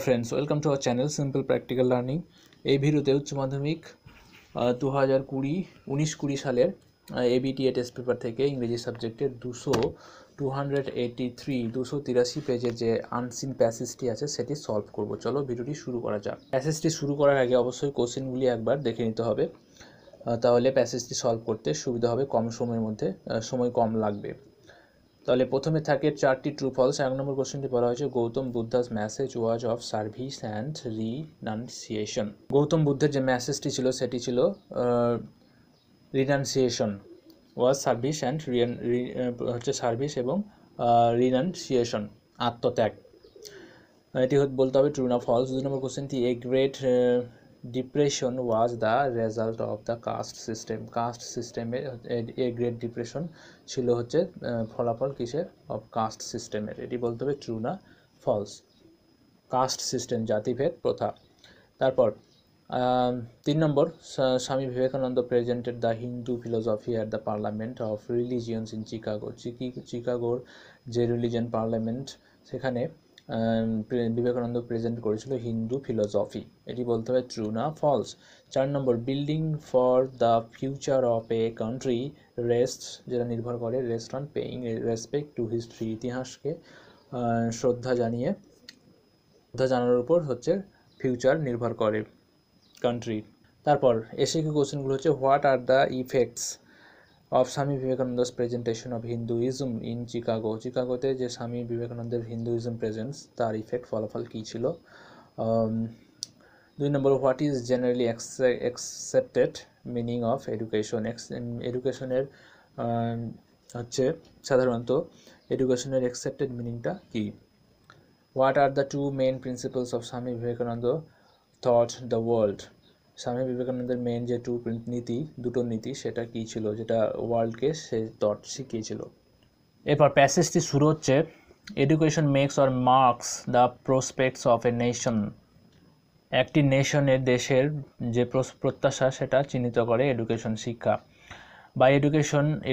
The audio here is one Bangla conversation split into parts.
friends, welcome to our channel Simple Practical Learning. এই ভিডিওতে উচ্চ মাধ্যমিক 2019-20 সালের ABTA টেস্ট পেপার থেকে ইংরেজি সাবজেক্টের 283 পেজের যে আনসিন প্যাসেজটি আছে সেটি সলভ করব। চলো ভিডিওটি শুরু করা যাক। প্যাসেজটি শুরু করার আগে অবশ্যই কোশ্চেনগুলি একবার দেখে নিতে হবে, তাহলে প্যাসেজটি সলভ করতে সুবিধা হবে, কম সময়ের মধ্যে সময় কম লাগবে। তাহলে প্রথমে থাকে 4টি ট্রু ফলস। 1 নম্বর কোশ্চেনটি বলা হয়েছে Gautam Buddha's message was of service and renunciation. Gautam বুদ্ধের যে মেসেজটি ছিল সেটি ছিল renunciation, was service and service এবং রিনাউন্সিয়েশন আত্মত্যাগ। এটি বলতে হবে ট্রু না ফলস। 2 নম্বর কোশ্চেনটি a great depression was the result of the caste system. Caste সিস্টেমের এ গ্রেট ডিপ্রেশন ছিল হচ্ছে ফলাফল কিসের? অফ কাস্ট সিস্টেমের। এটি বলতে হবে ট্রু না ফলস। কাস্ট সিস্টেম জাতিভেদ প্রথা। তারপর 3 নম্বর Swami Vivekananda presented the Hindu philosophy at the parliament of religions in Chicago. চিকাগোর যে রিলিজিয়ন পার্লামেন্ট সেখানে বিবেকানন্দ প্রেজেন্ট করেছিল হিন্দু ফিলোসফি। এটি বলতে হবে ট্রু না ফলস। 4 নম্বর building for the future of a country rests, যেটা নির্ভর করে rest on paying respect to history, ইতিহাসকে শ্রদ্ধা জানানোর উপর হচ্ছে ফিউচার নির্ভর করে কান্ট্রি। তারপর এসিকিউ কোশ্চেনগুলো হচ্ছে what are the effects of Swami Vivekananda's presentation of Hinduism in Chicago. চিকাগোতে যে স্বামী বিবেকানন্দের হিন্দুইজম প্রেজেন্স তার ইফেক্ট ফলাফল কী ছিল। 2 নম্বর what is generally accepted meaning of education. এডুকেশনের হচ্ছে সাধারণত এডুকেশনের অ্যাকসেপ্টেড মিনিংটা কী। What are the two main principles of Swami Vivekananda thought the world. স্বামী বিবেকানন্দের মেইন যে দুটো নীতি সেটা কী ছিল, যেটা ওয়ার্ল্ডকে সে থট শিখিয়েছিল। এরপর প্যাসেজটি শুরু হচ্ছে education makes or marks the prospects of a nation. একটি দেশের যে প্রত্যাশা সেটা চিহ্নিত করে এডুকেশন, শিক্ষা। বাই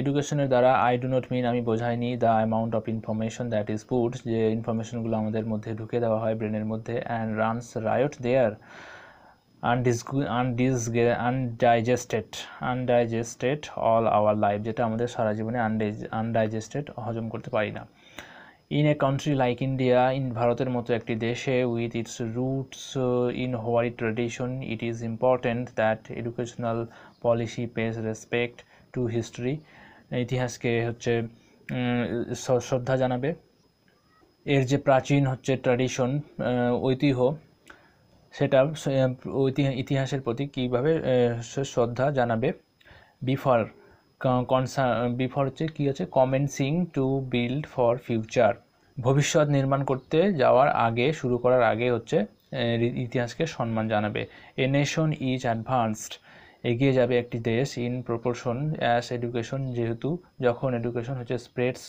এডুকেশনের দ্বারা আই ডু নট মিন, আমি বোঝাইনি the amount of information that is put, যে ইনফরমেশনগুলো আমাদের মধ্যে ঢুকে দেওয়া হয় ব্রেনের মধ্যে, and runs riot there undigested all our life, যেটা আমাদের সারা জীবনে আনডাইজেস্টেড, হজম করতে পারি না। In a country like India, ভারতের মতো একটি দেশে, with its roots in white tradition, it is important that educational policy pays respect to history, ইতিহাসকে হচ্ছে শ্রদ্ধা জানাবে। এর যে প্রাচীন হচ্ছে ট্র্যাডিশন, ঐতিহ্য, সেটা ইতিহাসের প্রতি কীভাবে শ্রদ্ধা জানাবে। বিফর হচ্ছে কী হচ্ছে commencing to build for future, ভবিষ্যৎ নির্মাণ করতে যাওয়ার আগে, শুরু করার আগে হচ্ছে ইতিহাসকে সম্মান জানাবে। এ নেশন ইজ অ্যাডভান্সড, এগিয়ে যাবে একটি দেশ, ইন প্রপোর্শন অ্যাজ এডুকেশন, যখন এডুকেশন হচ্ছে স্প্রেডস,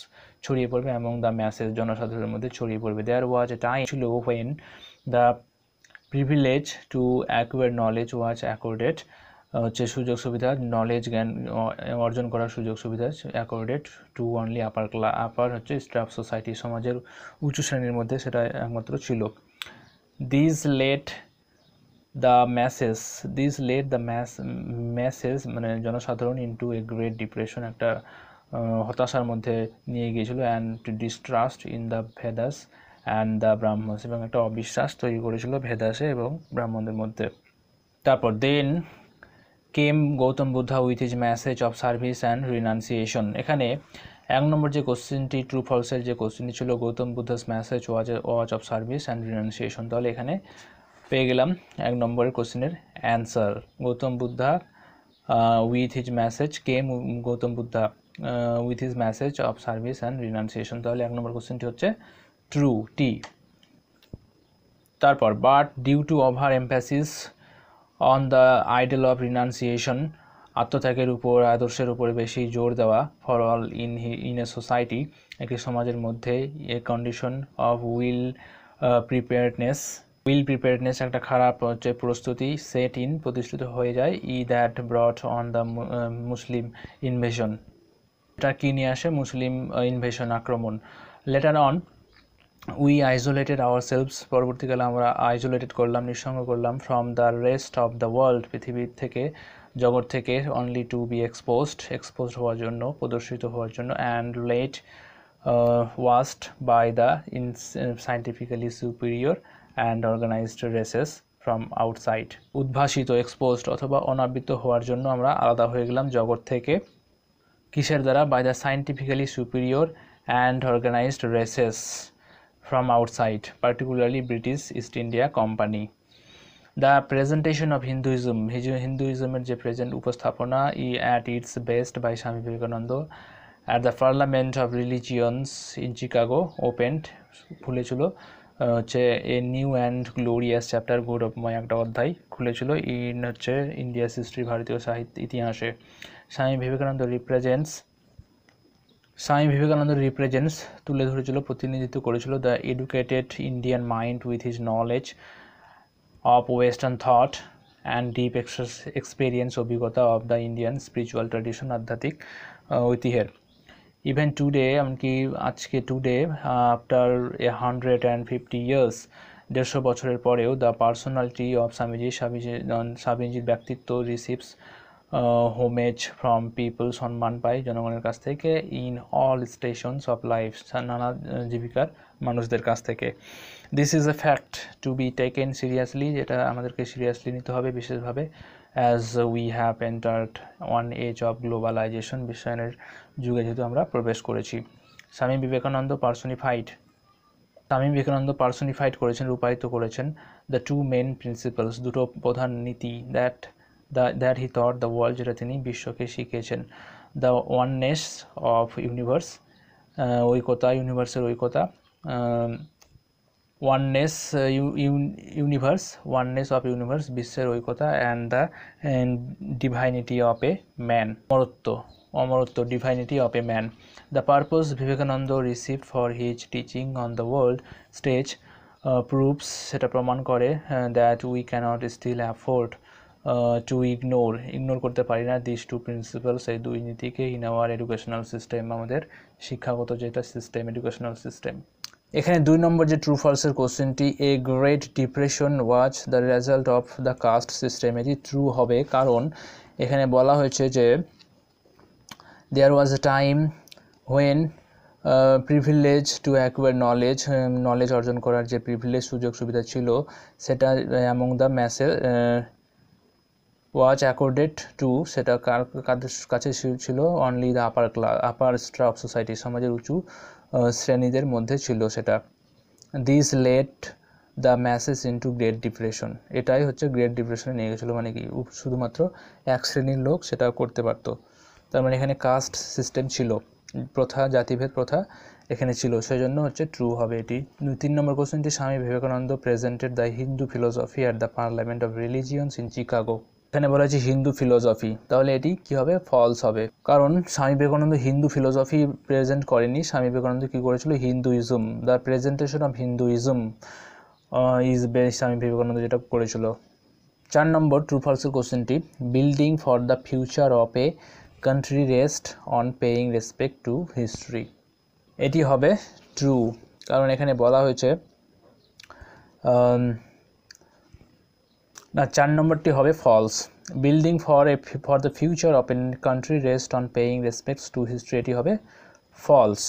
ছড়িয়ে পড়বে, এবং দ্য ম্যাসেজ, জনসাধারণের মধ্যে ছড়িয়ে পড়বে। দেয়ার ওয়াজ এ টাইম ছিল when the privilege to acquire knowledge was accorded, হচ্ছে সুযোগ সুবিধা, নলেজ জ্ঞান অর্জন করার সুযোগ সুবিধা অ্যাকর্ডেড টু অনলি আপার হচ্ছে স্টাফ সোসাইটি, সমাজের উঁচু শ্রেণীর মধ্যে সেটা একমাত্র ছিল। দিস লেড দ্য ম্যাসেস মানে জনসাধারণ ইনটু এ গ্রেট ডিপ্রেশন, একটা হতাশার মধ্যে নিয়ে গিয়েছিল, and distrust in the Vedas and the Brahmins, এবং একটা অবিশ্বাস তৈরি করেছিল ভেদাসে এবং ব্রাহ্মণদের মধ্যে। তারপর then came Gautam Buddha with his message of service and renunciation. এখানে 1 নম্বর যে কোশ্চেনটি ট্রু ফলসের যে কোশ্চেনটি ছিল Gautama Buddha's message was of service and renunciation, তাহলে এখানে পেয়ে গেলাম 1 নম্বরের কোশ্চেনের answer. Gautama Buddha with his message came Gautam Buddha with his message of service and renunciation, তাহলে 1 নম্বর কোশ্চেনটি হচ্ছে ট্রু, টি। তারপর but due to over emphasis on the ideal of renunciation, আত্মত্যাগের উপর, আদর্শের উপরে বেশি জোর দেওয়া, for all in a society, একটি সমাজের মধ্যে, a condition of will preparedness একটা খারাপ হচ্ছে প্রস্তুতি, সেট ইন প্রতিষ্ঠিত হয়ে যায়, that ব্রট on the Muslim invasion, এটা কি নিয়ে আসে? মুসলিম ইনভেশন, আক্রমণ। Letter on we isolated ourselves, পরবর্তীকালে আমরা আইসোলেটেড করলাম, নিঃসঙ্গ করলাম, from the rest of the world, পৃথিবীর থেকে, জগৎ থেকে, অনলি টু বি এক্সপোজড হওয়ার জন্য, প্রদর্শিত হওয়ার জন্য, and lay waste by the scientifically superior and organised races from outside. উদ্ভাসিত, এক্সপোজড অথবা অনাবৃত হওয়ার জন্য আমরা আলাদা হয়ে গেলাম জগৎ থেকে, কিসের দ্বারা? By the scientifically superior and organised races from outside, particularly British East India Company. The presentation of Hinduism, হিন্দুইজমের যে প্রেজেন্ট উপস্থাপনা at its best by Swami Vivekananda at the Parliament of Religions in Chicago opened, খুলেছিল হচ্ছে এ নিউ অ্যান্ড গ্লোরিয়াস চ্যাপ্টার, গৌরবময় একটা অধ্যায় খুলেছিল ইন হচ্ছে ইন্ডিয়াস হিস্ট্রি, ভারতীয় সাহিত্য ইতিহাসে। স্বামী বিবেকানন্দ রিপ্রেজেন্টস তুলে ধরেছিল, প্রতিনিধিত্ব করেছিল the educated Indian mind with his knowledge of western thought and deep experience, অভিজ্ঞতা of the Indian spiritual tradition, আধ্যাত্মিক ঐতিহ্যের। ইভেন টুডে, এমনকি আজকে টুডে আফটার 150 ইয়ার্স, 150 বছরের পরেও, দ্য পার্সোনালিটি অফ স্বামীজির ব্যক্তিত্ব রিসিভস হোমেজ ফ্রম পিপল, সম্মান পায় জনগণের কাছ থেকে, in all stations of life, নানা জীবিকার মানুষদের কাছ থেকে। This is a fact to be taken seriously, যেটা আমাদেরকে সিরিয়াসলি নিতে হবে বিশেষভাবে, as we have entered one age of globalisation, বিশ্বায়নের যুগে যেহেতু আমরা প্রবেশ করেছি। স্বামী বিবেকানন্দ পার্সোনিফাইড করেছেন, রূপায়িত করেছেন দ্য টু মেন প্রিন্সিপালস, দুটো প্রধান নীতি, that he thought the world, যেটা তিনি বিশ্বকে শিখিয়েছেন। দ্য ওয়াননেস অফ ইউনিভার্স, ঐক্যতা, ইউনিভার্সের ঐক্যতা, ওয়াননেস অফ ইউনিভার্স, বিশ্বের ঐক্যতা, and the divinity of a man, অমরত্ব, divinity of a man. The purpose Vivekananda received for his teaching on the world stage proves, সেটা প্রমাণ করে that we cannot still afford to ignore করতে পারি না দিস টু প্রিন্সিপালস, এই দুই নীতিকে, ইন আওয়ার এডুকেশনাল সিস্টেম, আমাদের শিক্ষাগত যেটা সিস্টেম, এডুকেশনাল সিস্টেম। এখানে 2 নম্বর যে ট্রু ফলসের কোশ্চেনটি, a great depression was the result of the caste system, এটি ট্রু হবে, কারণ এখানে বলা হয়েছে যে there was a time when privilege to acquire knowledge অর্জন করার যে প্রিভিলেজ, সুযোগ সুবিধা ছিল, সেটা among the masses was accorded to, সেটা কাদের কাছে ছিল? Only the upper strata of society, সমাজের উঁচু শ্রেণীদের মধ্যে ছিল সেটা। This led the masses into great depression, এটাই হচ্ছে গ্রেট ডিপ্রেশনে নিয়ে গেছিলো, মানে কি শুধুমাত্র এক শ্রেণীর লোক সেটা করতে পারতো। তার মানে এখানে কাস্ট সিস্টেম ছিল, প্রথা, জাতিভেদ প্রথা এখানে ছিল, সেই জন্য হচ্ছে ট্রু হবে এটি। 3 নম্বর কোশ্চেনটি, স্বামী Vivekananda presented the Hindu philosophy at the parliament of religions in Chicago, এখানে বলা হয়েছে হিন্দু ফিলোসফি, তাহলে এটি কি হবে? ফলস হবে, কারণ স্বামী বিবেকানন্দ হিন্দু ফিলোসফি প্রেজেন্ট করেনি, স্বামী বিবেকানন্দ কি করেছিল? Hinduism, the presentation of Hinduism is best, Swami Vivekananda যেটা করেছিল। 4 নম্বর ট্রু ফলসের কোশ্চেনটি, building for the future of a country rest on paying respect to history, এটি হবে ট্রু, কারণ এখানে বলা হয়েছে না, 4 নম্বরটি হবে false. Building for the future of a country rest on paying respects to history, এটি হবে ফলস,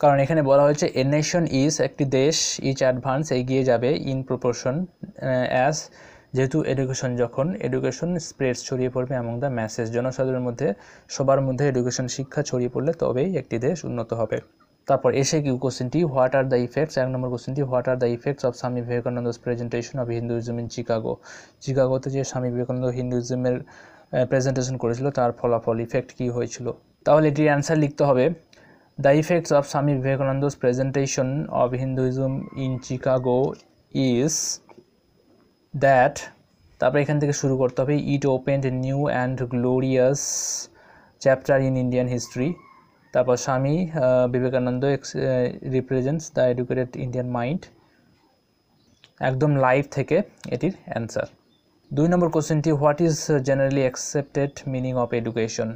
কারণ এখানে বলা হয়েছে এ নেশন ইজ, একটি দেশ, ইচ অ্যাডভান্স, এগিয়ে যাবে, ইন প্রপোর্শন অ্যাজ, যেহেতু এডুকেশন স্প্রেডস, ছড়িয়ে পড়বে, অ্যামং দ্য ম্যাসেস, জনসাধারণের মধ্যে, সবার মধ্যে এডুকেশন, শিক্ষা ছড়িয়ে পড়লে তবেই একটি দেশ উন্নত হবে। তারপর এসে কি কোশ্চেনটি, হোয়াট আর দ্য ইফেক্টস, 1 নম্বর কোশ্চেনটি, what are the effects of Swami Vivekananda's presentation of Hinduism in চিকাগোতে যে স্বামী বিবেকানন্দ হিন্দুইজমের প্রেজেন্টেশন করেছিল তার ফলাফল, ইফেক্ট কি হয়েছিল? তাহলে এটির অ্যান্সার লিখতে হবে, the effects of Swami Vivekananda's presentation of Hinduism in Chicago is that, তারপরে এখান থেকে শুরু করতে হবে, it opened a new and glorious chapter in Indian history, তারপর Swami Vivekananda represents the educated Indian mind, একদম লাইভ থেকে এটির অ্যান্সার। 2 নম্বর কোশ্চেনটি, what is generally accepted meaning of education,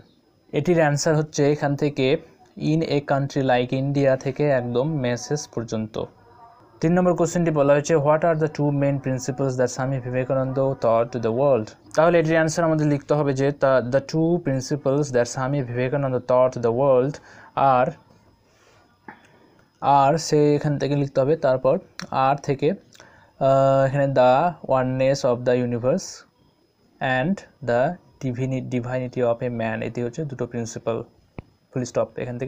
এটির অ্যান্সার হচ্ছে এখান থেকে in a country like India থেকে একদম মেসেজ পর্যন্ত। 3 নম্বর কোশ্চেনটি বলা হয়েছে what are the 2 main principles that Swami Vivekananda thought to the world. তাহলে এটির অ্যান্সার আমাদের লিখতে হবে যে the 2 principles that Swami Vivekananda thought to the world আর সে এখান থেকে লিখতে হবে, তারপর আর থেকে এখানে the oneness of the universe and the divinity of a man, এটি হচ্ছে দুটো প্রিন্সিপাল। ফুল স্টপ এখান থেকে।